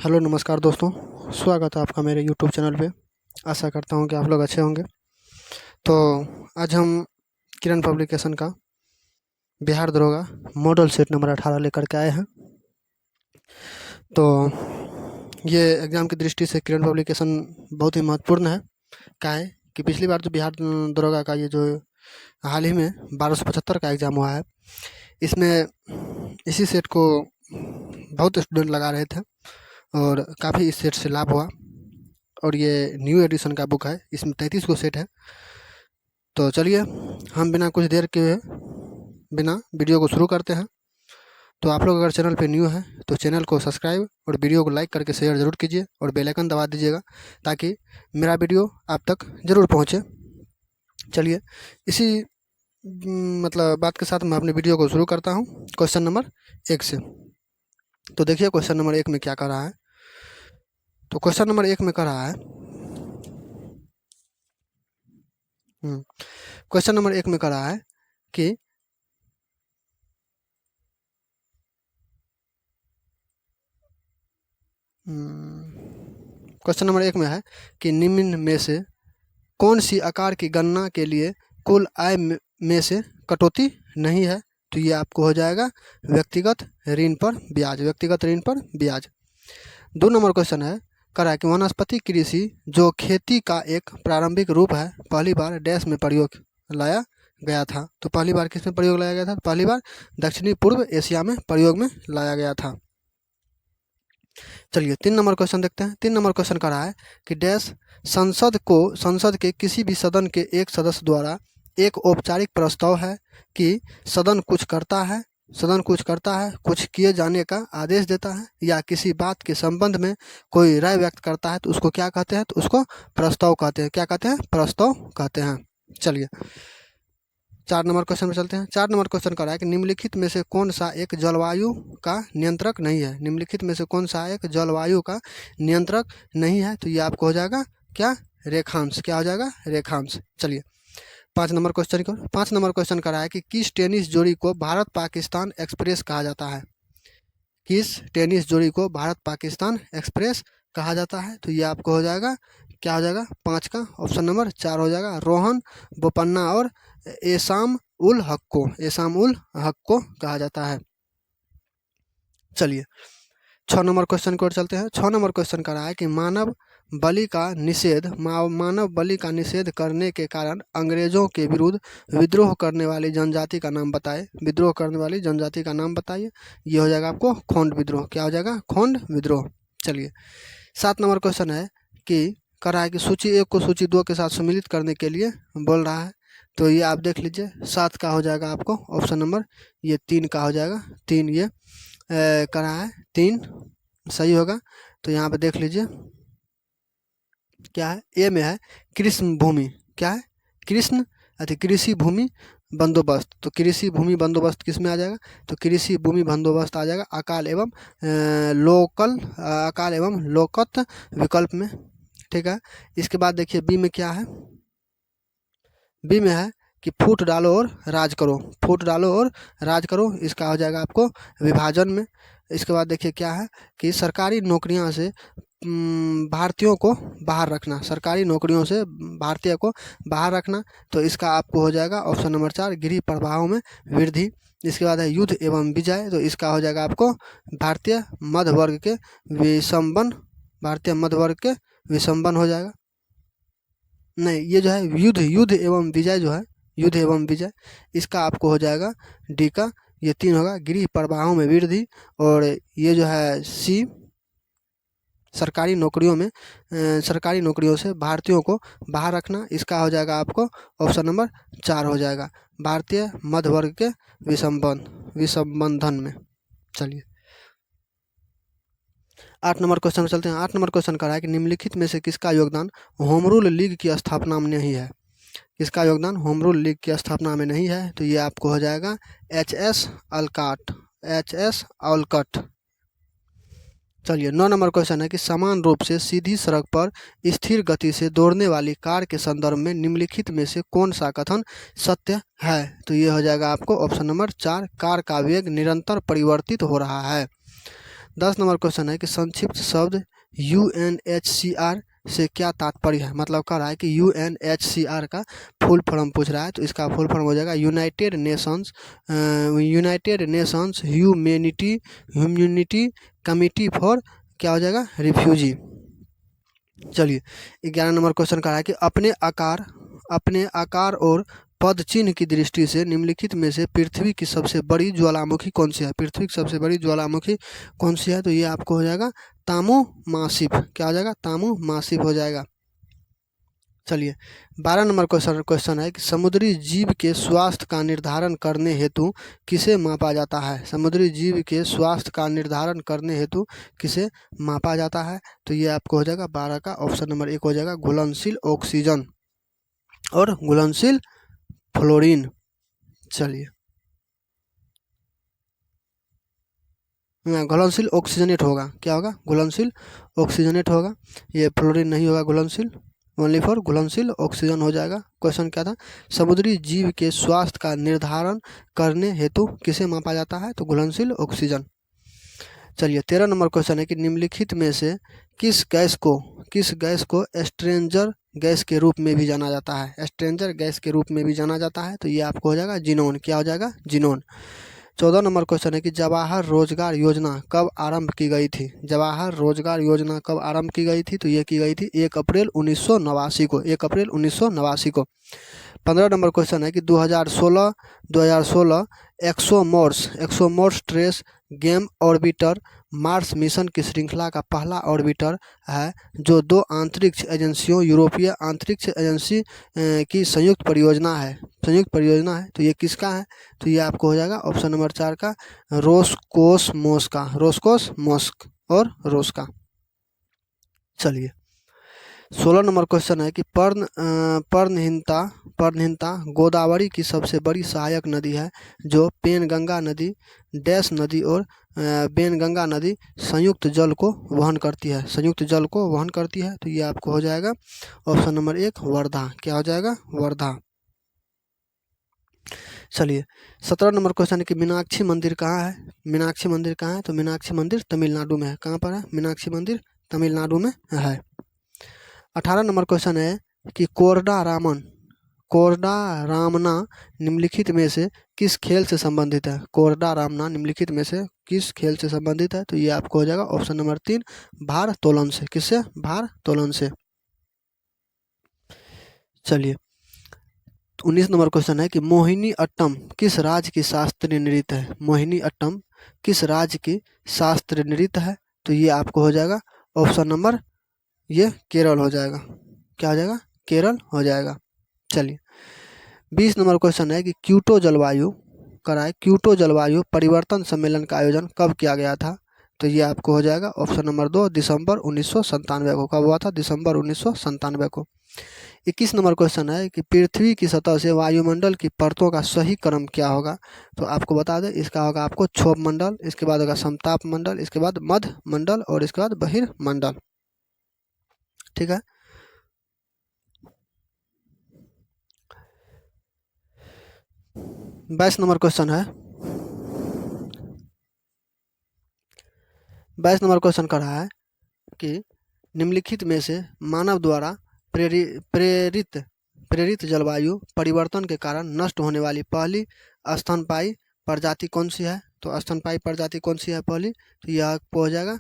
Hello नमस्कार दोस्तों। स्वागत है आपका मेरे यूट्यूब चैनल पे। आशा करता हूँ कि आप लोग अच्छे होंगे। तो आज हम किरण पब्लिकेशन का बिहार दरोगा मॉडल सेट नंबर 18 लेकर के आए हैं। तो ये एग्ज़ाम की दृष्टि से किरण पब्लिकेशन बहुत ही महत्वपूर्ण है। क्या है कि पिछली बार जो बिहार दरोगा का ये जो हाल ही में 1275 का एग्ज़ाम हुआ है, इसमें इसी सेट को बहुत स्टूडेंट लगा रहे थे और काफ़ी इस सेट से लाभ हुआ। और ये न्यू एडिशन का बुक है, इसमें 33 गो सेट है। तो चलिए हम बिना कुछ देर के बिना वीडियो को शुरू करते हैं। तो आप लोग अगर चैनल पे न्यू हैं तो चैनल को सब्सक्राइब और वीडियो को लाइक करके शेयर ज़रूर कीजिए और बेल आइकन दबा दीजिएगा ताकि मेरा वीडियो आप तक ज़रूर पहुँचे। चलिए इसी मतलब बात के साथ मैं अपने वीडियो को शुरू करता हूँ क्वेश्चन नंबर 1 से। तो देखिए क्वेश्चन नंबर 1 में क्या कर रहा है। तो क्वेश्चन नंबर 1 में कर रहा है क्वेश्चन नंबर 1 में कर रहा है कि क्वेश्चन नंबर 1 में है कि निम्न में से कौन सी आकार की गणना के लिए कुल आय में से कटौती नहीं है। तो ये आपको हो जाएगा व्यक्तिगत ऋण पर ब्याज, व्यक्तिगत ऋण पर ब्याज। 2 नंबर क्वेश्चन है करा कि वनस्पति कृषि जो खेती का एक प्रारंभिक रूप है पहली बार डैश में प्रयोग लाया गया था। तो पहली बार किस में प्रयोग लाया गया था? पहली बार दक्षिणी पूर्व एशिया में प्रयोग में लाया गया था। चलिए 3 नंबर क्वेश्चन देखते हैं। 3 नंबर क्वेश्चन का रहा है कि डैश संसद के किसी भी सदन के एक सदस्य द्वारा एक औपचारिक प्रस्ताव है कि सदन कुछ करता है, कुछ किए जाने का आदेश देता है या किसी बात के संबंध में कोई राय व्यक्त करता है तो उसको क्या कहते हैं? तो उसको प्रस्ताव कहते हैं। क्या कहते हैं? प्रस्ताव कहते हैं। चलिए 4 नंबर क्वेश्चन में चलते हैं। 4 नंबर क्वेश्चन कर रहा है कि निम्नलिखित में से कौन सा एक जलवायु का नियंत्रक नहीं है। निम्नलिखित में से कौन सा एक जलवायु का नियंत्रक नहीं है। तो ये आपको हो जाएगा क्या? रेखांश। क्या हो जाएगा? रेखांश। चलिए 5 नंबर क्वेश्चन कर रहा है कि किस टेनिस जोड़ी को भारत पाकिस्तान एक्सप्रेस कहा जाता है। किस टेनिस जोड़ी को भारत पाकिस्तान एक्सप्रेस कहा जाता है। तो ये आपको हो जाएगा क्या हो जाएगा? 5 का ऑप्शन नंबर 4 हो जाएगा। रोहन बोपन्ना और एसाम उल हक को कहा जाता है। चलिए 6 नंबर क्वेश्चन की ओर चलते हैं। 6 नंबर क्वेश्चन का रहा है कि मानव बलि का निषेध करने के कारण अंग्रेजों के विरुद्ध विद्रोह करने वाली जनजाति का नाम बताइए। विद्रोह करने वाली जनजाति का नाम बताइए। ये हो जाएगा आपको खोंड विद्रोह। क्या हो जाएगा? खोंड विद्रोह। चलिए 7 नंबर क्वेश्चन है कि कर रहा है कि सूची 1 को सूची 2 के साथ सम्मिलित करने के लिए बोल रहा है। तो ये आप देख लीजिए 7 का हो जाएगा आपको ऑप्शन नंबर ये 3 का हो जाएगा। 3 ये कर रहा है 3 सही होगा। तो यहाँ पे देख लीजिए क्या है? ए में है कृष्ण भूमि। क्या है? कृषि भूमि बंदोबस्त। तो कृषि भूमि बंदोबस्त किस में आ जाएगा? तो कृषि भूमि बंदोबस्त आ जाएगा अकाल एवं लोकत विकल्प में। ठीक है। इसके बाद देखिए बी में क्या है? बी में है कि फूट डालो और राज करो। इसका हो जाएगा आपको विभाजन में। इसके बाद देखिए क्या है कि सरकारी नौकरियों से भारतीयों को बाहर रखना। सरकारी नौकरियों से भारतीय को बाहर रखना। तो इसका आपको हो जाएगा ऑप्शन नंबर 4 गृह प्रवाहों में वृद्धि। इसके बाद है युद्ध एवं विजय। तो इसका हो जाएगा आपको भारतीय मध्य वर्ग के विसंबन हो जाएगा। नहीं, ये जो है युद्ध एवं विजय इसका आपको हो जाएगा डी का ये 3 होगा गृह प्रवाहों में वृद्धि। और ये जो है सी सरकारी नौकरियों से भारतीयों को बाहर रखना। इसका हो जाएगा आपको ऑप्शन नंबर 4 हो जाएगा भारतीय मध्य वर्ग के विसंबंधन में। चलिए 8 नंबर क्वेश्चन में चलते हैं। 8 नंबर क्वेश्चन कर रहा है कि निम्नलिखित में से किसका योगदान होम रूल लीग की स्थापना में नहीं है। किसका योगदान होम रूल लीग की स्थापना में नहीं है। तो ये आपको हो जाएगा एच.एस. ऑलकट। चलिए 9 नंबर क्वेश्चन है कि समान रूप से सीधी सड़क पर स्थिर गति से दौड़ने वाली कार के संदर्भ में निम्नलिखित में से कौन सा कथन सत्य है। तो ये हो जाएगा आपको ऑप्शन नंबर 4 कार का वेग निरंतर परिवर्तित हो रहा है। 10 नंबर क्वेश्चन है कि संक्षिप्त शब्द UNHCR से क्या तात्पर्य है। मतलब कह रहा है कि UNHCR का फुल फॉर्म पूछ रहा है, तो इसका फुल फॉर्म हो जाएगा United Nations humanity committee for क्या हो जाएगा, रिफ्यूजी। चलिए 11 नंबर क्वेश्चन कह रहा है कि अपने आकार और पद चिन्ह की दृष्टि से निम्नलिखित में से पृथ्वी की सबसे बड़ी ज्वालामुखी कौन सी है। पृथ्वी की सबसे बड़ी ज्वालामुखी कौन सी है, तो ये आपको हो जाएगा तामू मासिफ। क्या हो जाएगा, तामू मासिफ हो जाएगा। चलिए 12 नंबर क्वेश्चन है कि समुद्री जीव के स्वास्थ्य का निर्धारण करने हेतु किसे मापा जाता है। समुद्री जीव के स्वास्थ्य का निर्धारण करने हेतु किसे मापा जाता है, तो ये आपको हो जाएगा 12 का ऑप्शन नंबर 1 हो जाएगा घुलनशील ऑक्सीजन और घुलनशील फ्लोरीन। चलिए घुलनशील ऑक्सीजनेट होगा, क्या होगा, घुलनशील ऑक्सीजनेट होगा, ये फ्लोरीन नहीं होगा घुलनशील, ओनली फॉर घुलनशील ऑक्सीजन हो जाएगा। क्वेश्चन क्या था, समुद्री जीव के स्वास्थ्य का निर्धारण करने हेतु किसे मापा जाता है, तो घुलनशील ऑक्सीजन। चलिए 13 नंबर क्वेश्चन है कि निम्नलिखित में से किस गैस को स्ट्रेंजर गैस के रूप में भी जाना जाता है। स्ट्रेंजर गैस के रूप में भी जाना जाता है, तो ये आपको हो जाएगा जिनोन। क्या हो जाएगा, जिनोन। 14 नंबर क्वेश्चन है कि जवाहर रोजगार योजना कब आरंभ की गई थी। जवाहर रोजगार योजना कब आरंभ की गई थी, तो ये की गई थी 1 अप्रैल 1989 को, 1 अप्रैल 1989 को। 15 नंबर क्वेश्चन है कि 2016 एक्सोमोर्स ट्रेस गेम ऑर्बिटर मार्स मिशन की श्रृंखला का पहला ऑर्बिटर है, जो 2 अंतरिक्ष एजेंसियों यूरोपीय अंतरिक्ष एजेंसी की संयुक्त परियोजना है। तो ये किसका है, तो ये आपको हो जाएगा ऑप्शन नंबर 4 का रोसकोसमोस और रोस का। चलिए 16 नंबर क्वेश्चन है कि पर्णहिंता गोदावरी की सबसे बड़ी सहायक नदी है, जो पेनगंगा नदी डैश नदी और बेनगंगा नदी संयुक्त जल को वहन करती है। तो ये आपको हो जाएगा ऑप्शन नंबर 1 वर्धा। क्या हो जाएगा, वर्धा। चलिए 17 नंबर क्वेश्चन है कि मीनाक्षी मंदिर कहाँ है। तो मीनाक्षी मंदिर तमिलनाडु में है। कहाँ पर है, मीनाक्षी मंदिर तमिलनाडु में है। 18 नंबर क्वेश्चन है कि कोरडा रामना निम्नलिखित में से किस खेल से संबंधित है। कोरडा रामना निम्नलिखित में से किस खेल से संबंधित है, तो ये आपको हो जाएगा ऑप्शन नंबर 3 भार तोलन से। किससे, भार तोलन से। चलिए 19 नंबर क्वेश्चन है कि मोहिनी अट्टम किस राज्य की शास्त्रीय नृत्य है। मोहिनी अट्टम किस राज्य की शास्त्रीय नृत्य है, तो ये आपको हो जाएगा ऑप्शन नंबर, ये केरल हो जाएगा। क्या हो जाएगा, केरल हो जाएगा। चलिए 20 नंबर क्वेश्चन है कि क्योटो जलवायु परिवर्तन सम्मेलन का आयोजन कब किया गया था, तो ये आपको हो जाएगा ऑप्शन नंबर 2 दिसंबर 1997 को। कब हुआ था, दिसंबर 1997 को। 21 नंबर क्वेश्चन है कि पृथ्वी की सतह से वायुमंडल की परतों का सही क्रम क्या होगा, तो आपको बता दें इसका होगा आपको क्षोभ मंडल, इसके बाद होगा समताप मंडल, इसके बाद मध्य मंडल और इसके बाद बहिर्मंडल। ठीक है। बाईस नंबर क्वेश्चन कर रहा है कि निम्नलिखित में से मानव द्वारा प्रेरित जलवायु परिवर्तन के कारण नष्ट होने वाली पहली स्तनपायी प्रजाति कौन सी है। तो स्तनपायी प्रजाति कौन सी है पहली, तो यह आपको हो जाएगा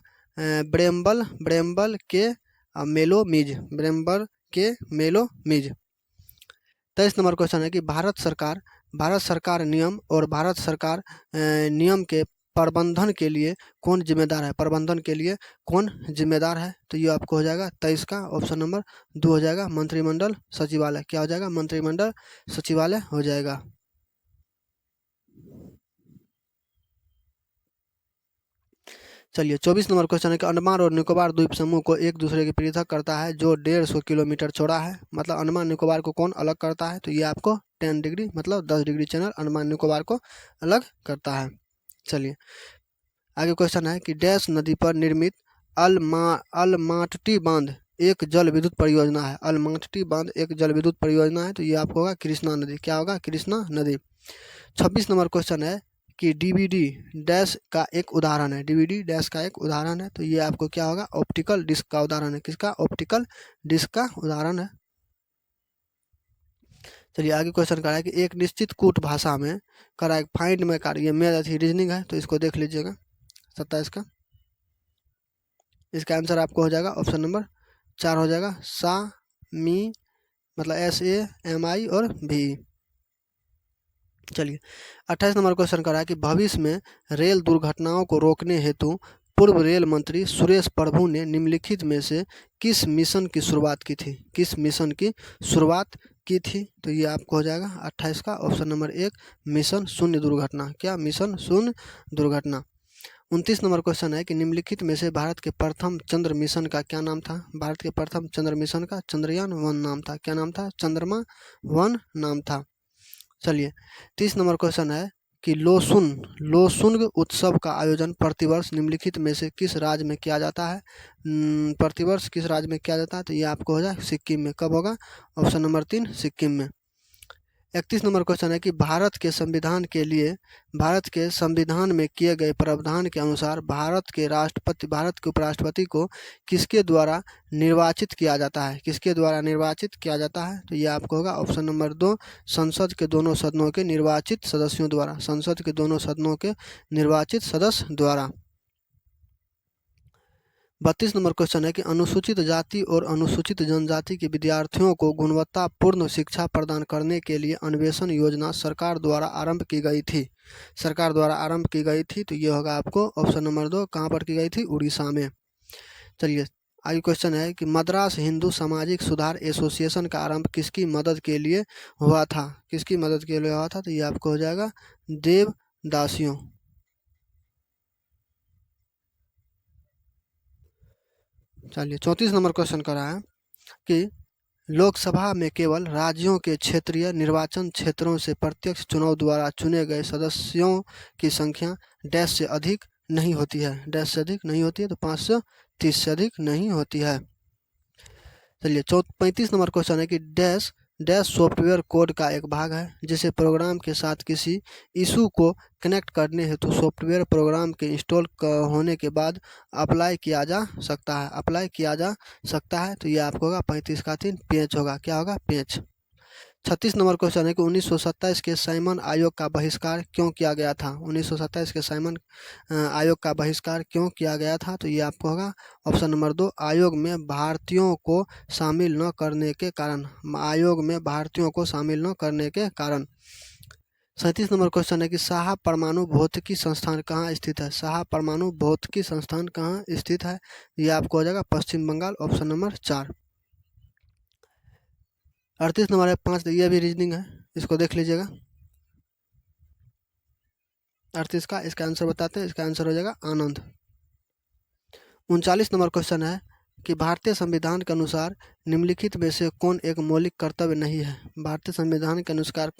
ब्रेम्बल के मेलोमीज। 23 नंबर क्वेश्चन है कि भारत सरकार नियम के प्रबंधन के लिए कौन जिम्मेदार है। तो ये आपको हो जाएगा 23 का ऑप्शन नंबर 2 हो जाएगा मंत्रिमंडल सचिवालय। क्या हो जाएगा, मंत्रिमंडल सचिवालय हो जाएगा। चलिए 24 नंबर क्वेश्चन है कि अंडमान और निकोबार द्वीप समूह को एक दूसरे के पृथक करता है जो 150 किलोमीटर चौड़ा है। मतलब अंडमान निकोबार को कौन अलग करता है, तो ये आपको 10 डिग्री मतलब 10 डिग्री चैनल अंडमान निकोबार को अलग करता है। चलिए आगे क्वेश्चन है कि डैश नदी पर निर्मित अलमाटटी बांध एक जल विद्युत परियोजना है। अलमाटटी बांध एक जल विद्युत परियोजना है, तो ये आपको होगा कृष्णा नदी। क्या होगा, कृष्णा नदी। 26 नंबर क्वेश्चन है कि डीवीडी डैश का एक उदाहरण है, डीवीडी डैश का एक उदाहरण है। तो ये आपको क्या होगा, ऑप्टिकल डिस्क का उदाहरण है। किसका, ऑप्टिकल डिस्क का उदाहरण है। चलिए आगे क्वेश्चन करा है कि एक निश्चित कूट भाषा में करा है फाइंड में कार्य, ये मेरा रीजनिंग है तो इसको देख लीजिएगा 27 का। इसका आंसर आपको हो जाएगा ऑप्शन नंबर 4 हो जाएगा, सा मी मतलब SAMI और भी। चलिए 28 नंबर क्वेश्चन करा है कि भविष्य में रेल दुर्घटनाओं को रोकने हेतु पूर्व रेल मंत्री सुरेश प्रभु ने निम्नलिखित में से किस मिशन की शुरुआत की थी, किस मिशन की शुरुआत की थी। तो ये आपको हो जाएगा 28 का ऑप्शन नंबर 1 मिशन शून्य दुर्घटना। क्या, मिशन शून्य दुर्घटना। 29 नंबर क्वेश्चन है कि निम्नलिखित में से भारत के प्रथम चंद्र मिशन का क्या नाम था। भारत के प्रथम चंद्र मिशन का चंद्रयान-1 नाम था। क्या नाम था, चंद्रमा-1 नाम था। चलिए 30 नंबर क्वेश्चन है कि लोसुंग उत्सव का आयोजन प्रतिवर्ष निम्नलिखित में से किस राज्य में किया जाता है। प्रतिवर्ष किस राज्य में किया जाता है। तो ये आपको हो जाए सिक्किम में। कब होगा, ऑप्शन नंबर 3 सिक्किम में। 31 नंबर क्वेश्चन है कि भारत के संविधान में किए गए प्रावधान के अनुसार भारत के उपराष्ट्रपति को किसके द्वारा निर्वाचित किया जाता है, किसके द्वारा निर्वाचित किया जाता है। तो ये आपको होगा ऑप्शन नंबर 2 संसद के दोनों सदनों के निर्वाचित सदस्यों द्वारा, संसद के दोनों सदनों के निर्वाचित सदस्य द्वारा। 32 नंबर क्वेश्चन है कि अनुसूचित जाति और अनुसूचित जनजाति के विद्यार्थियों को गुणवत्तापूर्ण शिक्षा प्रदान करने के लिए अन्वेषण योजना सरकार द्वारा आरंभ की गई थी। सरकार द्वारा आरंभ की गई थी। तो ये होगा आपको ऑप्शन नंबर 2 कहाँ पर की गई थी, उड़ीसा में। चलिए आगे क्वेश्चन है कि मद्रास हिंदू सामाजिक सुधार एसोसिएशन का आरंभ किसकी मदद के लिए हुआ था, किसकी मदद के लिए हुआ था। तो ये आपको हो जाएगा देवदासियों। चलिए 34 नंबर क्वेश्चन करा है कि लोकसभा में केवल राज्यों के क्षेत्रीय निर्वाचन क्षेत्रों से प्रत्यक्ष चुनाव द्वारा चुने गए सदस्यों की संख्या डैश से अधिक नहीं होती है, डैश से अधिक नहीं होती है। तो 530 से अधिक नहीं होती है। चलिए 35 नंबर क्वेश्चन है कि डैश डैश सॉफ्टवेयर कोड का एक भाग है जिसे प्रोग्राम के साथ किसी इशू को कनेक्ट करने हेतु सॉफ्टवेयर प्रोग्राम के इंस्टॉल होने के बाद अप्लाई किया जा सकता है, अप्लाई किया जा सकता है। तो ये आपको होगा 35 का 3 पेज होगा। क्या होगा, पेज। 36 नंबर क्वेश्चन है कि 1927 के साइमन आयोग का बहिष्कार क्यों किया गया था। 1927 के साइमन आयोग का बहिष्कार क्यों किया गया था। तो ये आपको होगा ऑप्शन नंबर 2 आयोग में भारतीयों को शामिल न करने के कारण, आयोग में भारतीयों को शामिल न करने के कारण। 37 नंबर क्वेश्चन है कि साहा परमाणु भौतिकी संस्थान कहाँ स्थित है। साहा परमाणु भौतिकी संस्थान कहाँ स्थित है। ये आपको हो जाएगा पश्चिम बंगाल, ऑप्शन नंबर 4। 38 नंबर है 5, ये भी रीजनिंग है, इसको देख लीजिएगा 38 का। इसका आंसर बताते हैं, इसका आंसर हो जाएगा आनंद। 39 नंबर क्वेश्चन है कि भारतीय संविधान के अनुसार निम्नलिखित में से कौन एक मौलिक कर्तव्य नहीं है। भारतीय संविधान के अनुसार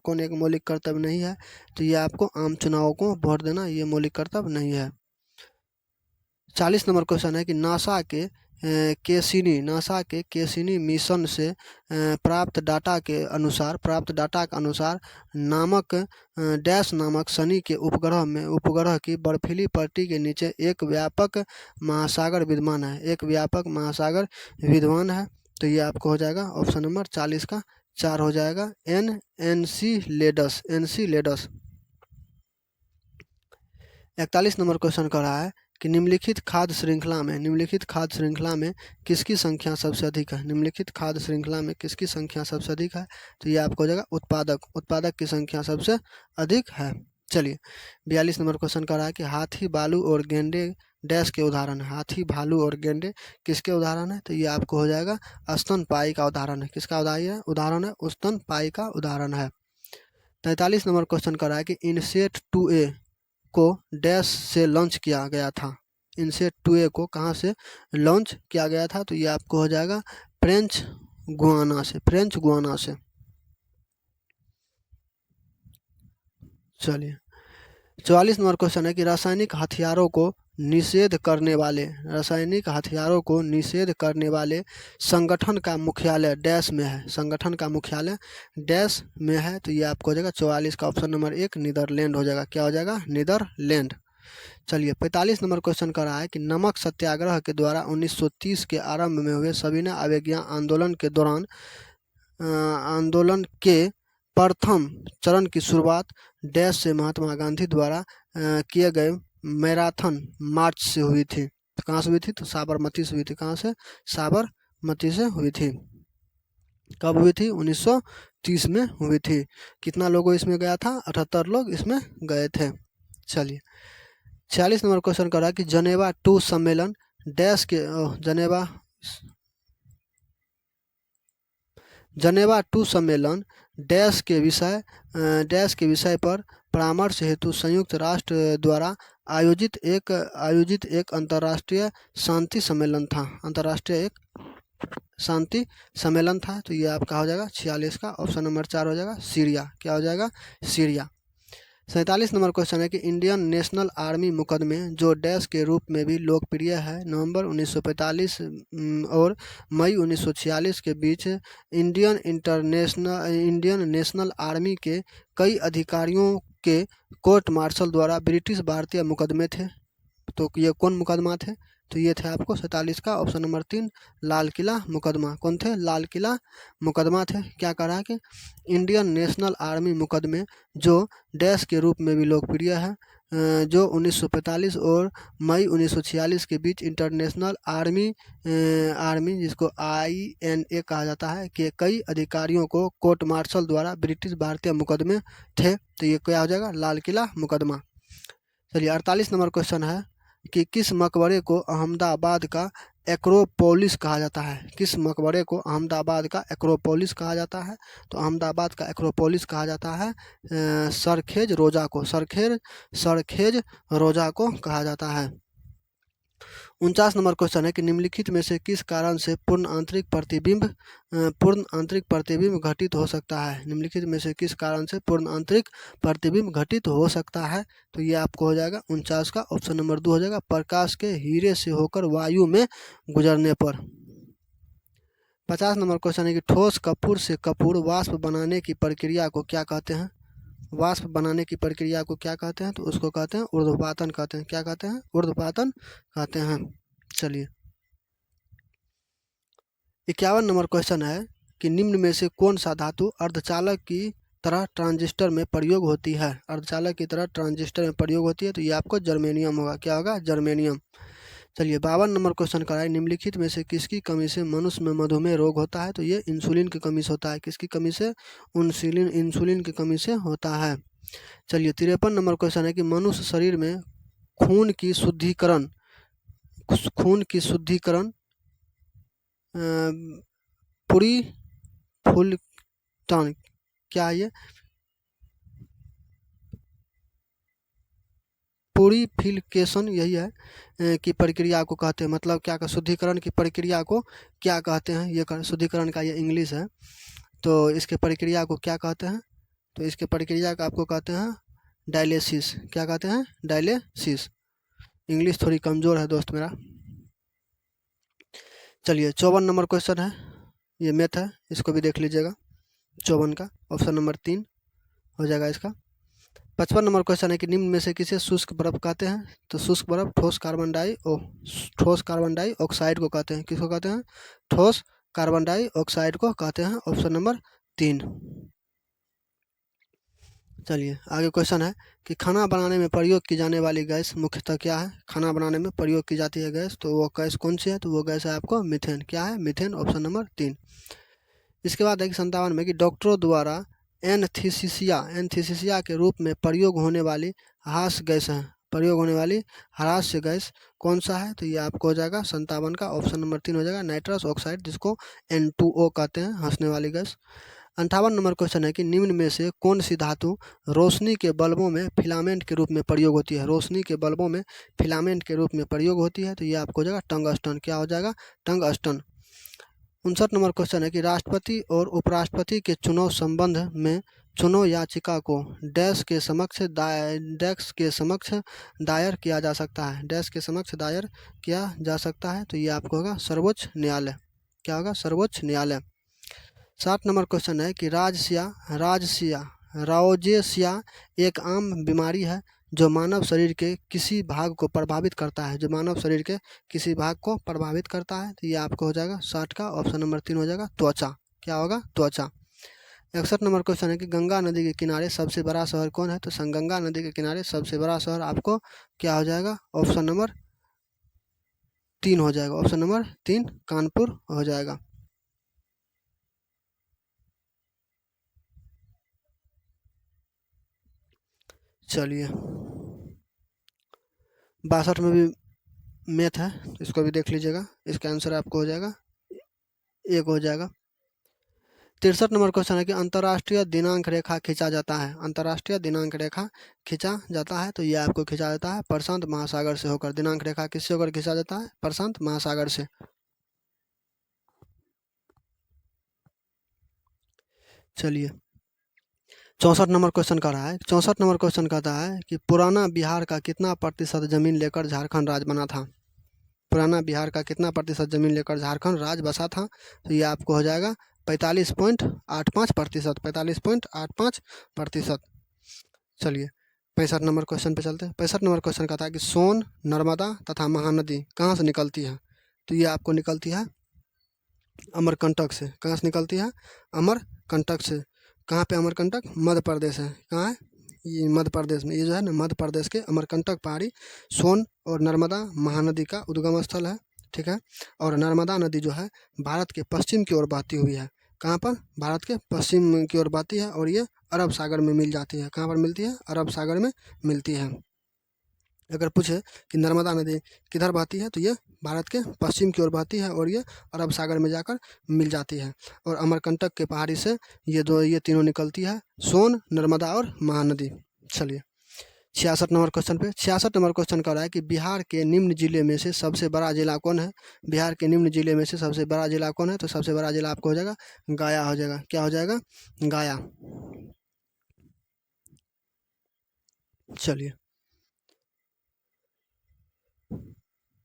कौन एक मौलिक कर्तव्य नहीं है। तो ये आपको आम चुनावों को वोट देना, ये मौलिक कर्तव्य नहीं है। 40 नंबर क्वेश्चन है कि नासा के केसिनी मिशन से प्राप्त डाटा के अनुसार नामक डैश नामक शनि के उपग्रह की बर्फीली पट्टी के नीचे एक व्यापक महासागर विद्यमान है, एक व्यापक महासागर विद्यमान है। तो ये आपको हो जाएगा ऑप्शन नंबर 40 का 4 हो जाएगा, एनसीलेडस। 41 नंबर क्वेश्चन कर रहा है कि निम्नलिखित खाद्य श्रृंखला में किसकी संख्या सबसे अधिक है। निम्नलिखित खाद्य श्रृंखला में किसकी संख्या सबसे अधिक है। तो ये आपको हो जाएगा उत्पादक की संख्या सबसे अधिक है। चलिए 42 नंबर क्वेश्चन कर रहा है कि हाथी, भालू और गेंडे डैश के उदाहरण है। हाथी, भालू और गेंडे किसके उदाहरण है। तो ये आपको हो जाएगा स्तनपायी का उदाहरण है। किसका उदाहरण है, स्तनपायी का उदाहरण है। 43 नंबर क्वेश्चन कर रहा है कि इनसेट 2A को डैश से लॉन्च किया गया था। इनसेट 2A को कहाँ से लॉन्च किया गया था। तो ये आपको हो जाएगा फ्रेंच गुआना से। चलिए 44 नंबर क्वेश्चन है कि रासायनिक हथियारों को निषेध करने वाले, रासायनिक हथियारों को निषेध करने वाले संगठन का मुख्यालय डैश में है, संगठन का मुख्यालय डैश में है। तो ये आपको हो जाएगा 44 का ऑप्शन नंबर 1 नीदरलैंड हो जाएगा। क्या हो जाएगा? नीदरलैंड। चलिए 45 नंबर क्वेश्चन कर रहा है कि नमक सत्याग्रह के द्वारा 1930 के आरंभ में हुए सविनय अवज्ञा आंदोलन के दौरान आंदोलन के प्रथम चरण की शुरुआत डैश से महात्मा गांधी द्वारा किए गए मैराथन मार्च से हुई थी। तो कहाँ से हुई थी? तो साबरमती से हुई थी। कहाँ से? साबरमती से हुई थी। कब हुई थी? 1930 में हुई थी। कितना लोगों इसमें गया था? 78 लोग इसमें गए थे। चलिए 46 नंबर क्वेश्चन कर रहा है कि जनेवा 2 सम्मेलन डैश के जनेवा 2 सम्मेलन डैश के विषय पर परामर्श हेतु संयुक्त राष्ट्र द्वारा आयोजित एक अंतर्राष्ट्रीय शांति सम्मेलन था। अंतर्राष्ट्रीय एक शांति सम्मेलन था। तो ये आपका हो जाएगा 46 का ऑप्शन नंबर 4 हो जाएगा सीरिया। क्या हो जाएगा? सीरिया। 47 नंबर क्वेश्चन है कि इंडियन नेशनल आर्मी मुकदमे जो डैश के रूप में भी लोकप्रिय है नवंबर 1945 और मई 1946 के बीच इंडियन नेशनल आर्मी के कई अधिकारियों के कोर्ट मार्शल द्वारा ब्रिटिश भारतीय मुकदमे थे। तो ये कौन मुकदमा थे? तो ये थे आपको 47 का ऑप्शन नंबर 3 लाल किला मुकदमा। कौन थे? लाल किला मुकदमा थे। क्या कह रहा है कि इंडियन नेशनल आर्मी मुकदमे जो डैश के रूप में भी लोकप्रिय है जो 1945 और मई 1946 के बीच इंटरनेशनल आर्मी जिसको INA कहा जाता है के कई अधिकारियों को कोर्ट मार्शल द्वारा ब्रिटिश भारतीय मुकदमे थे। तो ये क्या हो जाएगा? लाल किला मुकदमा। चलिए 48 नंबर क्वेश्चन है कि किस मकबरे को अहमदाबाद का एक्रोपोलिस कहा जाता है? किस मकबरे को अहमदाबाद का एक्रोपोलिस कहा जाता है? तो अहमदाबाद का एक्रोपोलिस कहा जाता है सरखेज रोजा को। सरखेज रोजा को कहा जाता है। 49 नंबर क्वेश्चन है कि निम्नलिखित में से किस कारण से पूर्ण आंतरिक प्रतिबिंब घटित हो सकता है? निम्नलिखित में से किस कारण से पूर्ण आंतरिक प्रतिबिंब घटित हो सकता है? तो ये आपको हो जाएगा 49 का ऑप्शन नंबर 2 हो जाएगा प्रकाश के हीरे से होकर वायु में गुजरने पर। 50 नंबर क्वेश्चन है कि ठोस कपूर से कपूर वाष्प बनाने की प्रक्रिया को क्या कहते हैं? वाष्प बनाने की प्रक्रिया को क्या कहते हैं? तो उसको कहते हैं ऊर्ध्वपातन कहते हैं। क्या कहते हैं? ऊर्ध्वपातन कहते हैं। चलिए 51 नंबर क्वेश्चन है कि निम्न में से कौन सा धातु अर्धचालक की तरह ट्रांजिस्टर में प्रयोग होती है? अर्धचालक की तरह ट्रांजिस्टर में प्रयोग होती है। तो ये आपको जर्मेनियम होगा। क्या होगा? जर्मेनियम। चलिए 52 नंबर क्वेश्चन कराए निम्नलिखित में से किसकी कमी से मनुष्य में मधुमेह रोग होता है? तो ये इंसुलिन की कमी से होता है। किसकी कमी से? इंसुलिन की कमी से होता है। चलिए 53 नंबर क्वेश्चन है कि मनुष्य शरीर में खून की शुद्धिकरण पुरीफिल्ट्रेशन क्या है? ये पुरीफिल्ट्रेशन यही है कि प्रक्रिया को कहते हैं। मतलब क्या का शुद्धिकरण की प्रक्रिया को क्या कहते हैं? ये शुद्धिकरण का ये इंग्लिश है। तो इसके प्रक्रिया को क्या कहते हैं? तो इसके प्रक्रिया का आपको कहते हैं डायलिसिस। क्या कहते हैं? डायलिसिस। इंग्लिश थोड़ी कमज़ोर है दोस्त मेरा। चलिए 54 नंबर क्वेश्चन है, ये मैथ है, इसको भी देख लीजिएगा। 54 का ऑप्शन नंबर 3 हो जाएगा इसका। 55 नंबर क्वेश्चन है कि निम्न में से किसे शुष्क बर्फ कहते हैं? तो शुष्क बर्फ ठोस कार्बन डाइऑक्साइड को कहते हैं। किसको कहते हैं? ठोस कार्बन डाइऑक्साइड को कहते हैं। Option number 3। चलिए आगे क्वेश्चन है कि खाना बनाने में प्रयोग की जाने वाली गैस मुख्यतः क्या है? खाना बनाने में प्रयोग की जाती है गैस, तो वो गैस कौन सी है? तो वो गैस है आपको मीथेन। क्या है? मीथेन। Option number 3। इसके बाद है कि 57 में कि डॉक्टरों द्वारा एनेस्थीसिया के रूप में प्रयोग होने वाली ह्रास्य गैस कौन सा है? तो ये आपको हो जाएगा 57 का ऑप्शन नंबर 3 हो जाएगा नाइट्रस ऑक्साइड, जिसको N2O कहते हैं, हंसने वाली गैस। 58 नंबर क्वेश्चन है कि निम्न में से कौन सी धातु रोशनी के बल्बों में फिलामेंट के रूप में प्रयोग होती है? रोशनी के बल्बों में फिलामेंट के रूप में प्रयोग होती है। तो ये आपको हो जाएगा टंगस्टन। क्या हो जाएगा? टंगस्टन। 59 नंबर क्वेश्चन है कि राष्ट्रपति और उपराष्ट्रपति के चुनाव संबंध में चुनाव याचिका को डैश के समक्ष दायर किया जा सकता है। डैश के समक्ष दायर किया जा सकता है, तो ये आपको होगा सर्वोच्च न्यायालय। क्या होगा? सर्वोच्च न्यायालय। 60 नंबर क्वेश्चन है कि राओजेसिया एक आम बीमारी है जो मानव शरीर के किसी भाग को प्रभावित करता है। जो मानव शरीर के किसी भाग को प्रभावित करता है, तो ये आपको हो जाएगा 60 का ऑप्शन नंबर 3 हो जाएगा त्वचा। क्या होगा? त्वचा। 61 नंबर क्वेश्चन है कि गंगा नदी के किनारे सबसे बड़ा शहर कौन है? तो गंगा नदी के किनारे सबसे बड़ा शहर आपको क्या हो जाएगा? ऑप्शन नंबर 3 हो जाएगा। ऑप्शन नंबर 3 कानपुर हो जाएगा। चलिए, 62 में भी मैथ है, तो इसको भी देख लीजिएगा। इसका आंसर आपको हो जाएगा 1 हो जाएगा। 63 नंबर क्वेश्चन है कि अंतर्राष्ट्रीय दिनांक रेखा खींचा जाता है। अंतर्राष्ट्रीय दिनांक रेखा खींचा जाता है, तो ये आपको खींचा जाता है प्रशांत महासागर से होकर। दिनांक रेखा किससे होकर खींचा जाता है? प्रशांत महासागर से। चलिए, 64 नंबर क्वेश्चन का रहा है। 64 नंबर क्वेश्चन कहता है कि पुराना बिहार का कितना प्रतिशत जमीन लेकर झारखंड राज्य बना था? पुराना बिहार का कितना प्रतिशत जमीन लेकर झारखंड राज्य बसा था? तो ये आपको हो जाएगा 45.85%। 45.85%। चलिए, 65 नंबर क्वेश्चन पे चलते हैं। 65 नंबर क्वेश्चन कहता है कि सोन, नर्मदा तथा महानदी कहाँ से निकलती है? तो ये आपको निकलती है अमरकंटक से। कहाँ से निकलती है? अमरकंटक से। कहाँ पे अमरकंटक? मध्य प्रदेश है। कहाँ है? ये मध्य प्रदेश में। ये जो है ना, मध्य प्रदेश के अमरकंटक पहाड़ी सोन और नर्मदा महानदी का उद्गम स्थल है। ठीक है। और नर्मदा नदी जो है भारत के पश्चिम की ओर बहती हुई है। कहाँ पर? भारत के पश्चिम की ओर बहती है और ये अरब सागर में मिल जाती है। कहाँ पर मिलती है? अरब सागर में मिलती है। अगर पूछे कि नर्मदा नदी किधर बहती है, तो ये भारत के पश्चिम की ओर बहती है और ये अरब सागर में जाकर मिल जाती है। और अमरकंटक के पहाड़ी से ये तीनों निकलती है, सोन, नर्मदा और महानदी। चलिए, 66 नंबर क्वेश्चन पे। 66 नंबर क्वेश्चन कह रहा है कि बिहार के निम्न जिले में से सबसे बड़ा जिला कौन है? बिहार के निम्न जिले में से सबसे बड़ा जिला कौन है? तो सबसे बड़ा जिला आपको हो जाएगा गया हो जाएगा। क्या हो जाएगा? गया। चलिए,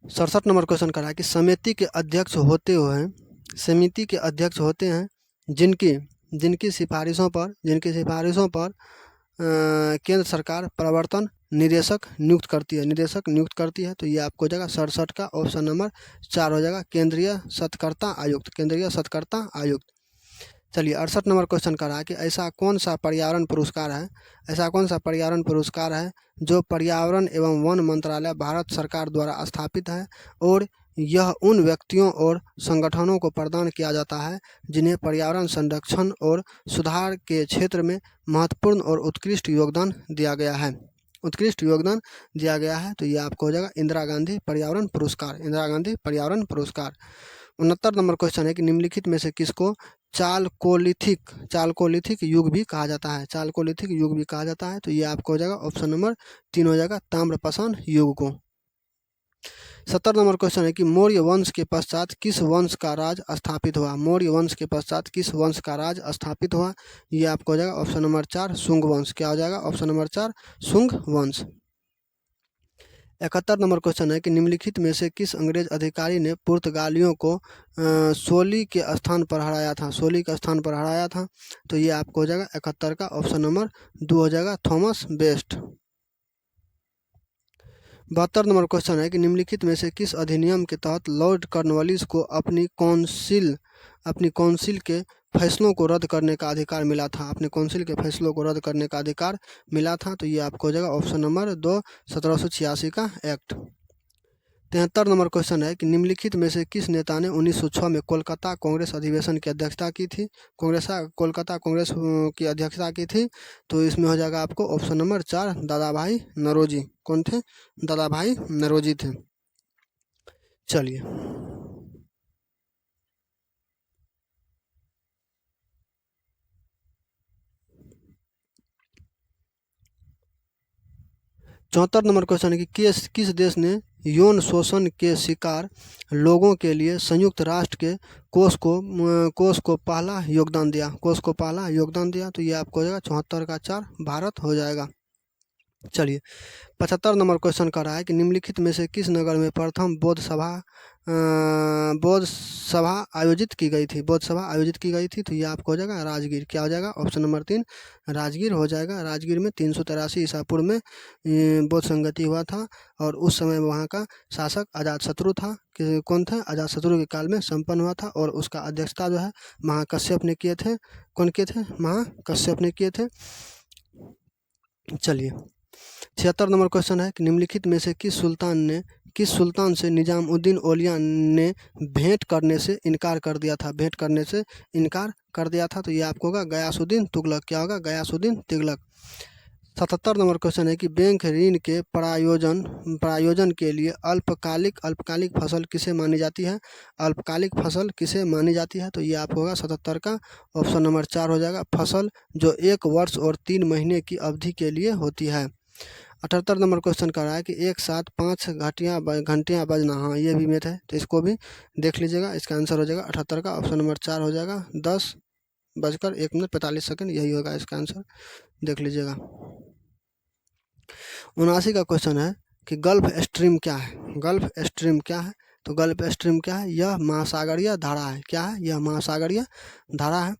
67 नंबर क्वेश्चन कर रहा है कि समिति के अध्यक्ष होते हैं जिनकी जिनकी सिफारिशों पर केंद्र सरकार प्रवर्तन निदेशक नियुक्त करती है। तो ये आपको हो जाएगा 67 का ऑप्शन नंबर 4 हो जाएगा केंद्रीय सतर्कता आयुक्त। केंद्रीय सतर्कता आयुक्त। चलिए, 68 नंबर क्वेश्चन कर रहा है कि ऐसा कौन सा पर्यावरण पुरस्कार है? ऐसा कौन सा पर्यावरण पुरस्कार है जो पर्यावरण एवं वन मंत्रालय भारत सरकार द्वारा स्थापित है और यह उन व्यक्तियों और संगठनों को प्रदान किया जाता है जिन्हें पर्यावरण संरक्षण और सुधार के क्षेत्र में महत्वपूर्ण और उत्कृष्ट योगदान दिया गया है। उत्कृष्ट योगदान दिया गया है, तो ये आपको हो जाएगा इंदिरा गांधी पर्यावरण पुरस्कार। इंदिरा गांधी पर्यावरण पुरस्कार। 69 नंबर क्वेश्चन है कि निम्नलिखित में से किसको चालकोलिथिक युग भी कहा जाता है? चालकोलिथिक युग भी कहा जाता है, तो ये आपको हो जाएगा ऑप्शन नंबर 3 हो जाएगा ताम्रपाषाण युग को। 70 नंबर क्वेश्चन है कि मौर्य वंश के पश्चात किस वंश का राज स्थापित हुआ? मौर्य वंश के पश्चात किस वंश का राज स्थापित हुआ? ये आपको हो जाएगा ऑप्शन नंबर 4 शुंग वंश। क्या हो जाएगा? ऑप्शन नंबर 4 शुंग वंश। 71 नंबर क्वेश्चन है कि निम्नलिखित में से किस अंग्रेज अधिकारी ने पुर्तगालियों को सोली के स्थान पर हराया था? सोली के स्थान पर हराया था, तो ये आपको हो जाएगा 71 का ऑप्शन नंबर 2 हो जाएगा थॉमस बेस्ट। 72 नंबर क्वेश्चन है कि निम्नलिखित में से किस अधिनियम के तहत लॉर्ड कॉर्नवालिस को अपनी काउंसिल के फैसलों को रद्द करने का अधिकार मिला था? अपने काउंसिल के फैसलों को रद्द करने का अधिकार मिला था, तो ये आपको हो जाएगा ऑप्शन नंबर 2 1786 का एक्ट। 73 नंबर क्वेश्चन है कि निम्नलिखित में से किस नेता ने 1906 में कोलकाता कांग्रेस अधिवेशन की अध्यक्षता की थी? कोलकाता कांग्रेस की अध्यक्षता की थी, तो इसमें हो जाएगा आपको ऑप्शन नंबर 4 दादा भाई नौरोजी। कौन थे? दादा भाई नौरोजी थे। चलिए, 74 नंबर क्वेश्चन है कि किस देश ने यौन शोषण के शिकार लोगों के लिए संयुक्त राष्ट्र के कोष को पहला योगदान दिया। तो ये आपको हो जाएगा 74 का 4 भारत हो जाएगा। चलिए 75 नंबर क्वेश्चन कर रहा है कि निम्नलिखित में से किस नगर में प्रथम बौद्ध सभा आयोजित की गई थी। तो ये आपको हो जाएगा राजगीर। क्या हो जाएगा? ऑप्शन नंबर 3 राजगीर हो जाएगा। राजगीर में 383 ईसा पूर्व में बौद्ध संगति हुआ था और उस समय वहाँ का शासक अजातशत्रु था। कौन था? अजातशत्रु के काल में संपन्न हुआ था और उसका अध्यक्षता जो है महाकश्यप ने किए थे। कौन किए थे? महाकश्यप ने किए थे। चलिए 76 नंबर क्वेश्चन है कि निम्नलिखित में से किस सुल्तान से निजामुद्दीन औलिया ने भेंट करने से इनकार कर दिया था। तो ये आपको होगा गयासुद्दीन तुगलक। क्या होगा? गयासुद्दीन तुगलक। 77 नंबर क्वेश्चन है कि बैंक ऋण के प्रायोजन के लिए अल्पकालिक फसल किसे मानी जाती है? तो ये आपको होगा 77 का ऑप्शन नंबर 4 हो जाएगा। फसल जो 1 वर्ष और 3 महीने की अवधि के लिए होती है। 78 नंबर क्वेश्चन कर रहा है कि एक साथ 5 घंटियाँ बजना, हाँ ये भी मैथ है तो इसको भी देख लीजिएगा। इसका आंसर हो जाएगा 78 का ऑप्शन नंबर 4 हो जाएगा। 10:01:45 यही होगा इसका आंसर, देख लीजिएगा। 79 का क्वेश्चन है कि गल्फ स्ट्रीम क्या है? तो गल्फ स्ट्रीम क्या है? यह महासागरीय धारा है। क्या है? यह महासागरीय धारा है।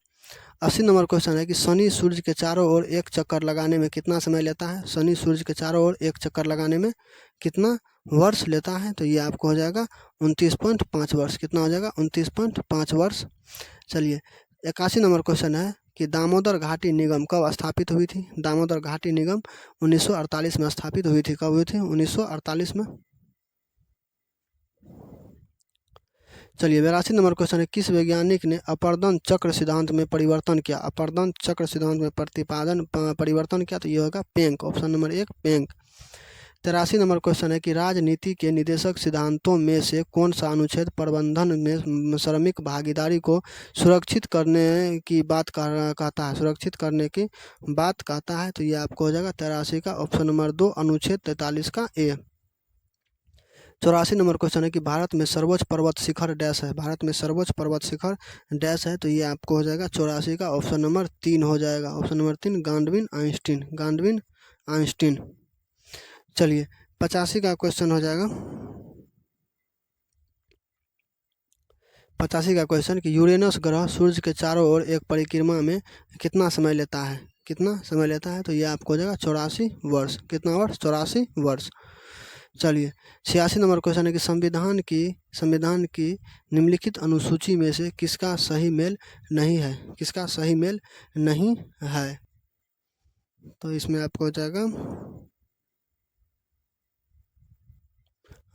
80 नंबर क्वेश्चन है कि शनि सूर्य के चारों ओर एक चक्कर लगाने में कितना समय लेता है? शनि सूर्य के चारों ओर एक चक्कर लगाने में कितना वर्ष लेता है? तो ये आपको हो जाएगा 29.5 वर्ष। कितना हो जाएगा? 29.5 वर्ष। चलिए 81 नंबर क्वेश्चन है कि दामोदर घाटी निगम कब स्थापित हुई थी? दामोदर घाटी निगम 1948 में स्थापित हुई थी। कब हुई थी? 1948 में। चलिए 82 नंबर क्वेश्चन है किस वैज्ञानिक ने अपर्दन चक्र सिद्धांत में परिवर्तन किया? परिवर्तन किया। तो ये होगा Penck. Option number 1 Penck. 83 number question है कि राजनीति के निदेशक सिद्धांतों में से कौन सा अनुच्छेद प्रबंधन में श्रमिक भागीदारी को सुरक्षित करने की बात कहता है? तो ये आपको हो जाएगा 83 का ऑप्शन नंबर 2 अनुच्छेद 43 का ए। 84 नंबर क्वेश्चन है कि भारत में सर्वोच्च पर्वत शिखर डैश है। तो ये आपको हो जाएगा 84 का ऑप्शन नंबर 3 हो जाएगा। ऑप्शन नंबर 3 गांडविन आइंस्टीन। चलिए 85 का क्वेश्चन हो जाएगा। 85 का क्वेश्चन कि यूरेनस ग्रह सूर्य के चारों ओर एक परिक्रमा में कितना समय लेता है? तो ये आपको हो जाएगा 84 वर्ष। कितना वर्ष? 84 वर्ष। चलिए 86 नंबर क्वेश्चन है कि संविधान की निम्नलिखित अनुसूची में से किसका सही मेल नहीं है? तो इसमें आपको हो जाएगा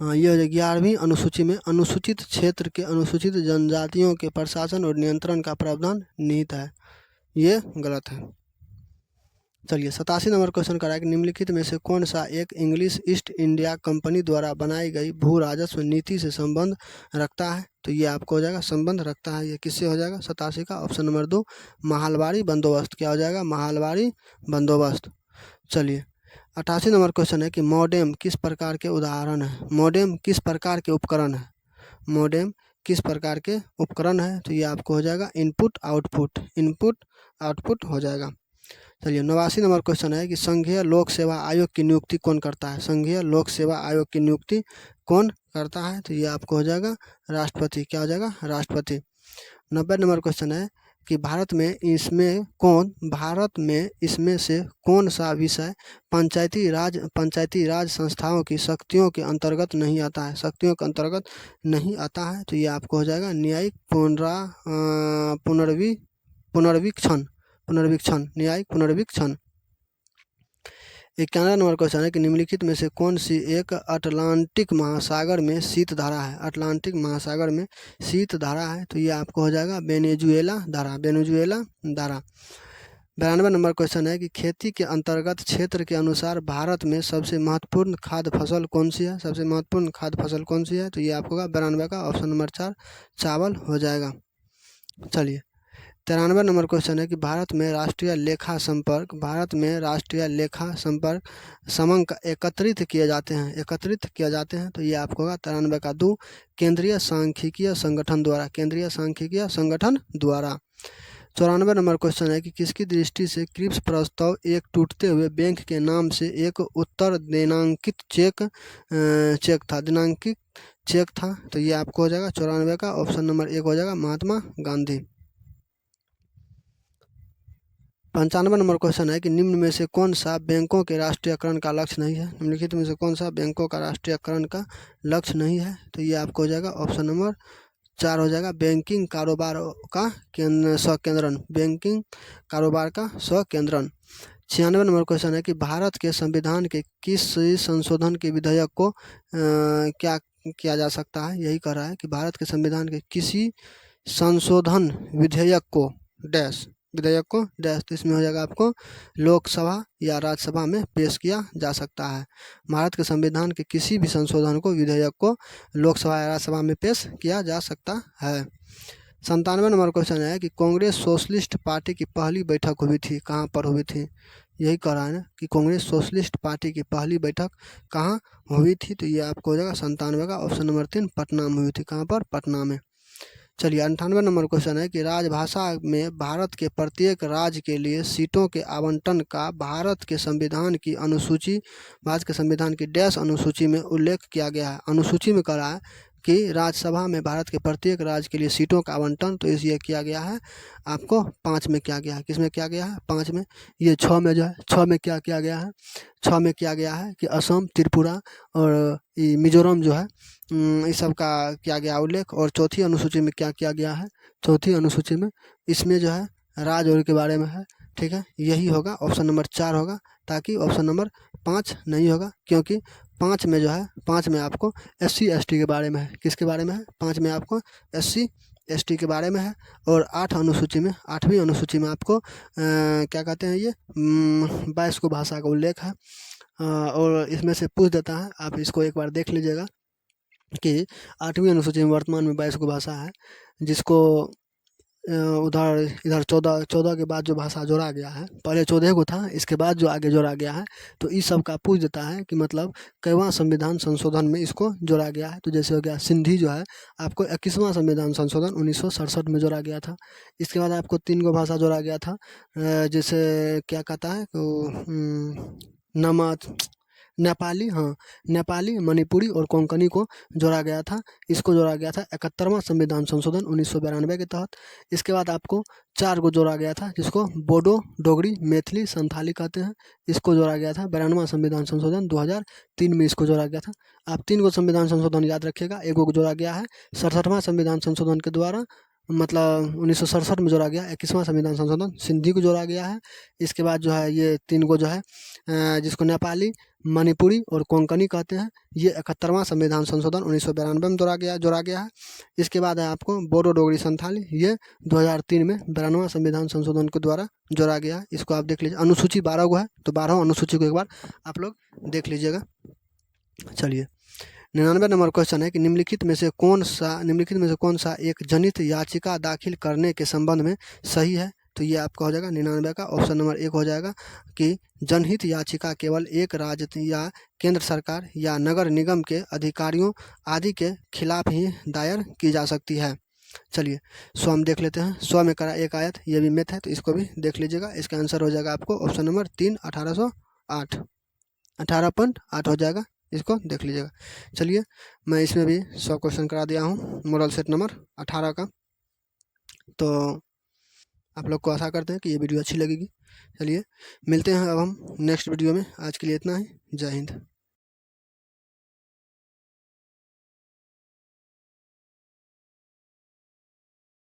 हाँ ये हो जाएगी 11वीं अनुसूची में अनुसूचित क्षेत्र के अनुसूचित जनजातियों के प्रशासन और नियंत्रण का प्रावधान निहित है। ये गलत है। चलिए 87 नंबर क्वेश्चन करा कि निम्नलिखित में से कौन सा एक इंग्लिश ईस्ट इंडिया कंपनी द्वारा बनाई गई भू राजस्व नीति से संबंध रखता है? तो ये आपको हो जाएगा संबंध रखता है। ये किससे हो जाएगा? 87 का ऑप्शन नंबर 2 महालवाड़ी बंदोबस्त। क्या हो जाएगा? महालवाड़ी बंदोबस्त। चलिए 88 नंबर क्वेश्चन है कि मॉडेम किस प्रकार के उपकरण है? तो ये आपको हो जाएगा इनपुट आउटपुट हो जाएगा। चलिए 89 नंबर क्वेश्चन है कि संघीय लोक सेवा आयोग की नियुक्ति कौन करता है? तो ये आपको हो जाएगा राष्ट्रपति। क्या हो जाएगा? राष्ट्रपति। 90 नंबर क्वेश्चन है कि भारत में इसमें से कौन सा विषय पंचायती राज संस्थाओं की शक्तियों के अंतर्गत नहीं आता है? तो ये आपको हो जाएगा न्यायिक पुनर्वीक्षण। न्यायिक पुनर्वीक्षण। 91 नंबर क्वेश्चन है कि निम्नलिखित में से कौन सी एक अटलांटिक महासागर में शीत धारा है? तो ये आपको हो जाएगा वेनेजुएला धारा। 92 नंबर क्वेश्चन है कि खेती के अंतर्गत क्षेत्र के अनुसार भारत में सबसे महत्वपूर्ण खाद्य फसल कौन सी है? तो ये आपको होगा 92 का ऑप्शन नंबर 4 चावल हो जाएगा। चलिए 93 नंबर क्वेश्चन है कि भारत में राष्ट्रीय लेखा संपर्क समंक एकत्रित किए जाते हैं, तो ये आपको होगा 93 का 2, केंद्रीय सांख्यिकीय संगठन द्वारा। 94 नंबर क्वेश्चन है कि किसकी दृष्टि से क्रिप्स प्रस्ताव एक टूटते हुए बैंक के नाम से एक उत्तर दिनांकित चेक था, तो ये आपको हो जाएगा 94 का ऑप्शन नंबर 1 हो जाएगा महात्मा गांधी। 95 नंबर क्वेश्चन है कि निम्न में से कौन सा बैंकों के राष्ट्रीयकरण का लक्ष्य नहीं है, निम्नलिखित में से कौन सा बैंकों का राष्ट्रीयकरण का लक्ष्य नहीं है, तो ये आपको हो जाएगा ऑप्शन नंबर 4 हो जाएगा बैंकिंग कारोबार का स्वकेंद्रण। 96 नंबर क्वेश्चन है कि भारत के संविधान के किस संशोधन के विधेयक को क्या किया जा सकता है, यही कह रहा है कि भारत के संविधान के किसी संशोधन विधेयक को तो इसमें हो जाएगा आपको लोकसभा या राज्यसभा में पेश किया जा सकता है। भारत के संविधान के किसी भी संशोधन को विधेयक को लोकसभा या राज्यसभा में पेश किया जा सकता है। 97 नंबर क्वेश्चन है कि कांग्रेस सोशलिस्ट पार्टी की पहली बैठक हुई थी, कहाँ पर हुई थी, यही कह रहा है ना कि कांग्रेस सोशलिस्ट पार्टी की पहली बैठक कहाँ हुई थी, तो ये आपको हो जाएगा 97 का ऑप्शन नंबर 3 पटना में हुई थी। कहाँ पर? पटना में। चलिए 98 नंबर क्वेश्चन है कि राजभाषा में भारत के प्रत्येक राज्य के लिए सीटों के आवंटन का भारत के संविधान की डैश अनुसूची में उल्लेख किया गया है। अनुसूची में कह रहा है कि राज्यसभा में भारत के प्रत्येक राज्य के लिए सीटों का आवंटन तो इसलिए किया गया है, आपको 5 में किया गया है। किस में किया गया है? 5 में। ये 6 में जो है 6 में क्या किया गया है? 6 में किया गया है कि असम, त्रिपुरा और मिजोरम जो है इस सब का किया गया उल्लेख। और चौथी अनुसूची में क्या किया गया है? चौथी अनुसूची में इसमें जो है राज्य के बारे में है, ठीक है, यही होगा ऑप्शन नंबर 4 होगा, ताकि ऑप्शन नंबर 5 नहीं होगा, क्योंकि 5 में जो है 5 में आपको SC ST के बारे में है। किसके बारे में है? 5 में आपको SC ST के बारे में है। और 8वीं अनुसूची में आपको क्या कहते हैं, ये 22 को भाषा का उल्लेख है। और इसमें से पूछ देता है, आप इसको एक बार देख लीजिएगा कि 8वीं अनुसूची में वर्तमान में 22 को भाषा है, जिसको इधर 14 के बाद जो भाषा जोड़ा गया है, पहले 14 को था, इसके बाद जो आगे जोड़ा गया है, तो इस सब का पूछ देता है कि मतलब कईवां संविधान संशोधन में इसको जोड़ा गया है। तो जैसे हो गया सिंधी जो है आपको 21वां संविधान संशोधन 1967 में जोड़ा गया था। इसके बाद आपको 3 गो भाषा जोड़ा गया था, जैसे क्या कहता है नेपाली, मणिपुरी और कोंकणी को जोड़ा गया था। इसको जोड़ा गया था 71वां संविधान संशोधन 1992 के तहत। इसके बाद आपको 4 को जोड़ा गया था, जिसको बोडो, डोगरी, मैथिली, संथाली कहते हैं। इसको जोड़ा गया था 92वां संविधान संशोधन 2003 में इसको जोड़ा गया था। आप 3 को संविधान संशोधन याद रखिएगा। एक को जोड़ा गया है 67वां संविधान संशोधन के द्वारा, मतलब 1967 में जोड़ा गया। 21वां संविधान संशोधन सिंधी को जोड़ा गया है। इसके बाद जो है ये 3 को जो है जिसको नेपाली, मणिपुरी और कोंकणी कहते हैं, ये 71वां संविधान संशोधन 1992 में जोड़ा गया है। इसके बाद है आपको बोडो, डोगरी, संथाली, ये 2003 में 92वां संविधान संशोधन के द्वारा जोड़ा गया है। इसको आप देख लीजिए। अनुसूची 12 को है, तो 12 अनुसूची को एक बार आप लोग देख लीजिएगा। चलिए 99 नंबर क्वेश्चन है कि निम्नलिखित में से कौन सा एक जनहित याचिका दाखिल करने के संबंध में सही है, तो ये आपका हो जाएगा 99 का ऑप्शन नंबर 1 हो जाएगा कि जनहित याचिका केवल एक राज्य या केंद्र सरकार या नगर निगम के अधिकारियों आदि के खिलाफ ही दायर की जा सकती है। चलिए हम देख लेते हैं। स्व में करा एक आयत, ये भी मैथ है, तो इसको भी देख लीजिएगा। इसका आंसर हो जाएगा आपको ऑप्शन नंबर 3 18.8 हो जाएगा। इसको देख लीजिएगा। चलिए मैं इसमें भी 100 क्वेश्चन करा दिया हूँ मॉडल सेट नंबर 18 का। तो आप लोग को आशा करते हैं कि ये वीडियो अच्छी लगेगी। चलिए मिलते हैं अब हम नेक्स्ट वीडियो में। आज के लिए इतना ही। जय हिंद।